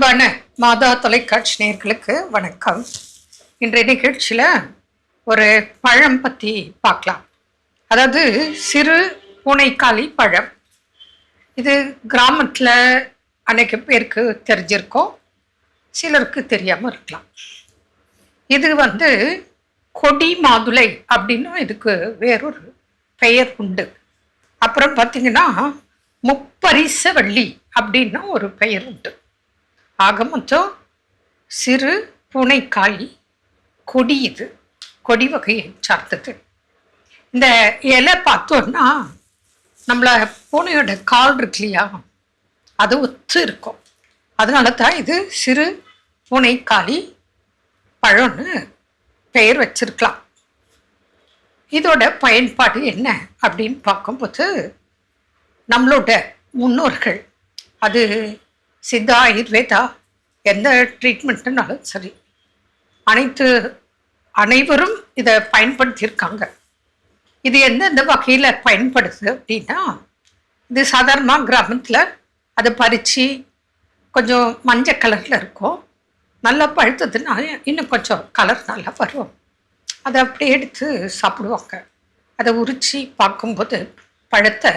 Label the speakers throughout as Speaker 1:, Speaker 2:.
Speaker 1: அன்பான மாதா தொலைக்காட்சி நேயர்களுக்கு வணக்கம். இன்றைய நிகழ்ச்சியில் ஒரு பழம் பற்றி பார்க்கலாம். அதாவது சிறு பூனைக்காளி பழம். இது கிராமத்தில் அநேக பேருக்கு தெரிஞ்சிருக்கும், சிலருக்கு தெரியாமல் இருக்கலாம். இது கொடி மாதுளை அப்படின்னு இதுக்கு வேறொரு பெயர் உண்டு. அப்புறம் பார்த்தீங்கன்னா முப்பரிச வள்ளி அப்படின்னு ஒரு பெயர் உண்டு. ஆக மொத்தம் சிறு பூனைக்காளி கொடி. இது கொடி வகையை சார்ந்தது. இந்த இலை பார்த்தோன்னா நம்மளை பூனையோட கால் இருக்கு இல்லையா, அது ஒத்து இருக்கும். அதனால தான் இது சிறு பூனைக்காளி பழம்னு பெயர் வச்சிருக்கலாம். இதோட பயன்பாடு என்ன அப்படின்னு பார்க்கும்போது, நம்மளோட முன்னோர்கள் அது சித்தா ஆயுர்வேதா எந்த ட்ரீட்மெண்ட்னாலும் சரி, அனைவரும் இதை பயன்படுத்தியிருக்காங்க. இது எந்தெந்த வகையில் பயன்படுது அப்படின்னா, இது சாதாரணமாக கிராமத்தில் அதை பறித்து கொஞ்சம் மஞ்சள் கலரில் இருக்கும். நல்லா பழுத்ததுன்னா இன்னும் கொஞ்சம் கலர் நல்லா வரும். அதை அப்படியே எடுத்து சாப்பிடுவாங்க. அதை உரித்து பார்க்கும்போது பழத்தை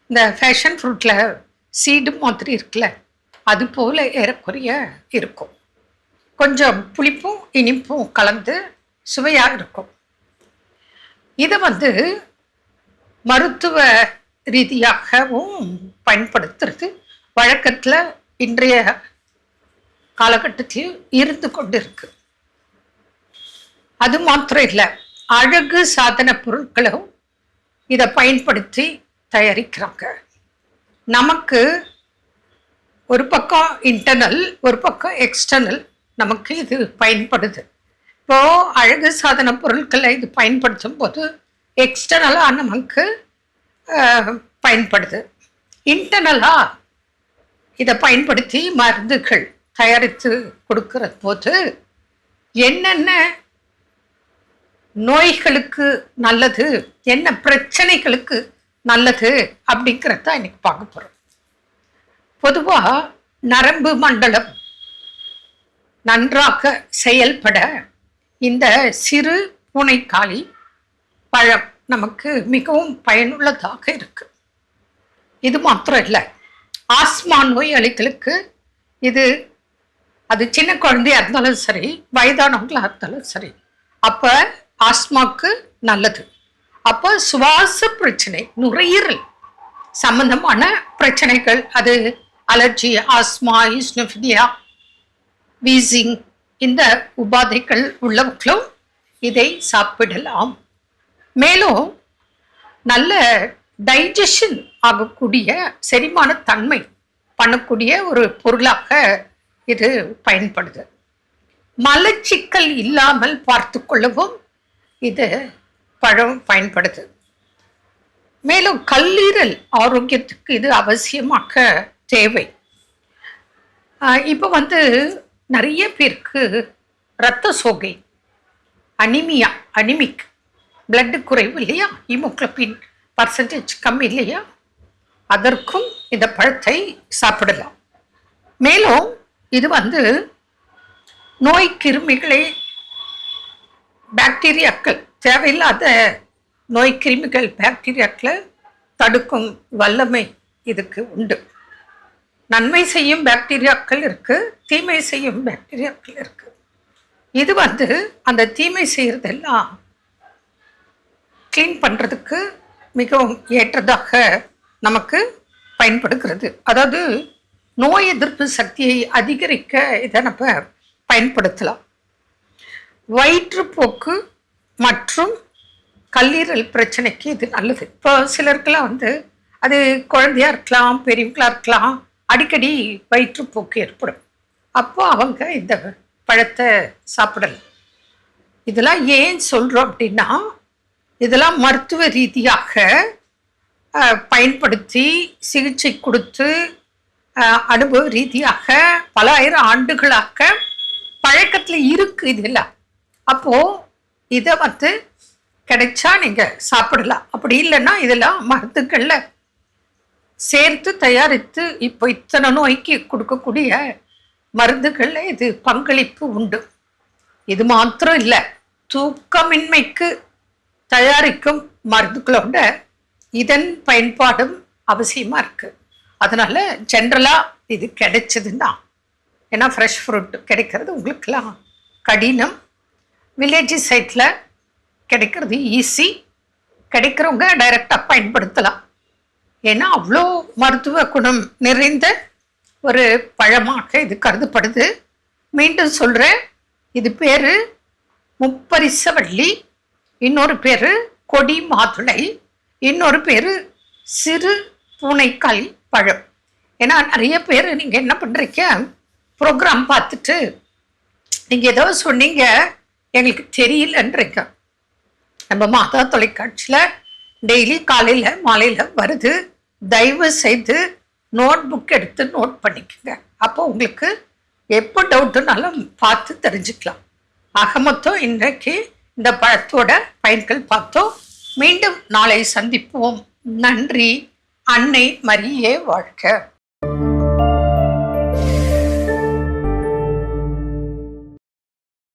Speaker 1: இந்த ஃபேஷன் ஃப்ரூட்டில் சீடு மாதிரி இருக்குல்ல, அது போல் ஏறக்குறைய இருக்கும். கொஞ்சம் புளிப்பும் இனிப்பும் கலந்து சுவையாக இருக்கும். இதை மருத்துவ ரீதியாகவும் பயன்படுத்துறது வழக்கத்தில் இன்றைய காலகட்டத்தில் இருந்து கொண்டு இருக்கு. அது மாத்திரம் இல்லை, அழகு சாதன பொருட்களும் இதை பயன்படுத்தி தயாரிக்கிறாங்க. நமக்கு ஒரு பக்கம் இன்டர்னல், ஒரு பக்கம் எக்ஸ்டர்னல், நமக்கு இது பயன்படுது. இப்போது அழகு சாதன பொருட்களை இது பயன்படுத்தும் போது எக்ஸ்டர்னலாக நமக்கு பயன்படுது. இன்டர்னலாக இதை பயன்படுத்தி மருந்துகள் தயாரித்து கொடுக்கிற போது என்னென்ன நோய்களுக்கு நல்லது, என்ன பிரச்சனைகளுக்கு நல்லது அப்படிங்கிறத இன்னைக்கு பார்க்க போகிறோம். பொதுவாக நரம்பு மண்டலம் நன்றாக செயல்பட இந்த சிறு பூனைக்காளி பழம் நமக்கு மிகவும் பயனுள்ளதாக இருக்கு. இது மாத்திரம் இல்லை, ஆஸ்மா நோயாளிகளுக்கு அது சின்ன குழந்தையா இருந்தாலும் சரி, வயதானவங்களாக இருந்தாலும் சரி, அப்போ ஆஸ்மாக்கு நல்லது. அப்போ சுவாச பிரச்சனை, நுரையீரல் சம்பந்தமான பிரச்சனைகள், அது அலர்ஜி, ஆஸ்மா, ஈஸ்னோஃபிலியா, வீசிங், இந்த உபாதைகள் உள்ளவர்களும் இதை சாப்பிடலாம். மேலும் நல்ல டைஜஷன் ஆகக்கூடிய, செரிமான தன்மை பண்ணக்கூடிய ஒரு பொருளாக இது பயன்படுது. மலச்சிக்கல் இல்லாமல் பார்த்து கொள்ளவும் இது பழம் பயன்படுது. மேலும் கல்லீரல் ஆரோக்கியத்துக்கு இது அவசியமாக தேவை. இப்போ நிறைய பேருக்கு இரத்த சோகை, அனிமிக் பிளட்டு குறைவு இல்லையா, ஹீமோகுளோபின் பர்சன்டேஜ் கம்மி இல்லையா, அதற்கும் இந்த பழத்தை சாப்பிடலாம். மேலும் இது நோய் கிருமிகளை, பாக்டீரியாக்கள், தேவையில்லாத நோய் கிருமிகள், பாக்டீரியாக்களை தடுக்கும் வல்லமை இதுக்கு உண்டு. நன்மை செய்யும் பாக்டீரியாக்கள் இருக்கு, தீமை செய்யும் பாக்டீரியாக்கள் இருக்கு. இது அந்த தீமை செய்யறதெல்லாம் கிளீன் பண்றதுக்கு மிகவும் ஏற்றதாக நமக்கு பயன்படுகிறது. அதாவது நோய் எதிர்ப்பு சக்தியை அதிகரிக்க இதை நம்ம பயன்படுத்தலாம். வயிற்றுப்போக்கு மற்றும் கல்லீரல் பிரச்சனைக்கு இது நல்லது. இப்போ சிலருக்கெல்லாம் அது குழந்தையா இருக்கலாம், பெரியவங்களா இருக்கலாம், அடிக்கடி வயிற்றுப்போக்கு ஏற்படும். அப்போ அவங்க இந்த பழத்தை சாப்பிடலாம். இதெல்லாம் ஏன் சொல்கிறோம் அப்படின்னா, இதெல்லாம் மருத்துவ ரீதியாக பயன்படுத்தி சிகிச்சை கொடுத்து அனுபவ ரீதியாக பல ஆயிரம் ஆண்டுகளாக பழக்கத்தில் இருக்கு இதெல்லாம். அப்போது இதை கிடைச்சா நீங்கள் சாப்பிடலாம். அப்படி இல்லைன்னா இதெல்லாம் மருந்துகளில் சேர்த்து தயாரித்து இப்போ இத்தனை நோய்க்கு கொடுக்கக்கூடிய மருந்துகளில் இது பங்களிப்பு உண்டு. இது மாத்திரம் இல்லை, தூக்கமின்மைக்கு தயாரிக்கும் மருந்துகளோட இதன் பயன்பாடும் அவசியமா இருக்கு. அதனால ஜென்ரலா இது கிடைச்சதுன்னா, ஏன்னா ஃப்ரெஷ் ஃப்ரூட் கிடைக்கிறது உங்களுக்கெல்லாம் கடினம், வில்லேஜ் சைட்ல கிடைக்கிறது ஈஸி. கிடைக்கிறவங்க டைரக்டாக பயன்படுத்தலாம். ஏன்னா அவ்வளோ மருத்துவ குணம் நிறைந்த ஒரு பழமாக இது கருதப்படுது. மீண்டும் சொல்கிறேன், இது பேர் முப்பரிசவள்ளி, இன்னொரு பேர் கொடி மாதுளை, இன்னொரு பேர் சிறு பூனைக்கால் பழம். ஏன்னா நிறைய பேர் நீங்கள் என்ன பண்ணுறீங்க, ப்ரோக்ராம் பார்த்துட்டு நீங்கள் ஏதோ சொன்னீங்க எங்களுக்கு தெரியலன்றீங்க. நம்ம மாதா தொலைக்காட்சியில் டெய்லி காலையில் மாலையில் வருது. தயவு செய்து நோட் புக் எடுத்து நோட் பண்ணிக்கோங்க. அப்போ உங்களுக்கு எப்போ டவுட்டுனாலும் பார்த்து தெரிஞ்சுக்கலாம். ஆக மொத்தம் இன்றைக்கு இந்த பழத்தோட பயன்கள் பார்த்தோம். மீண்டும் நாளை சந்திப்போம். நன்றி. அன்னை மரியே வாழ்க.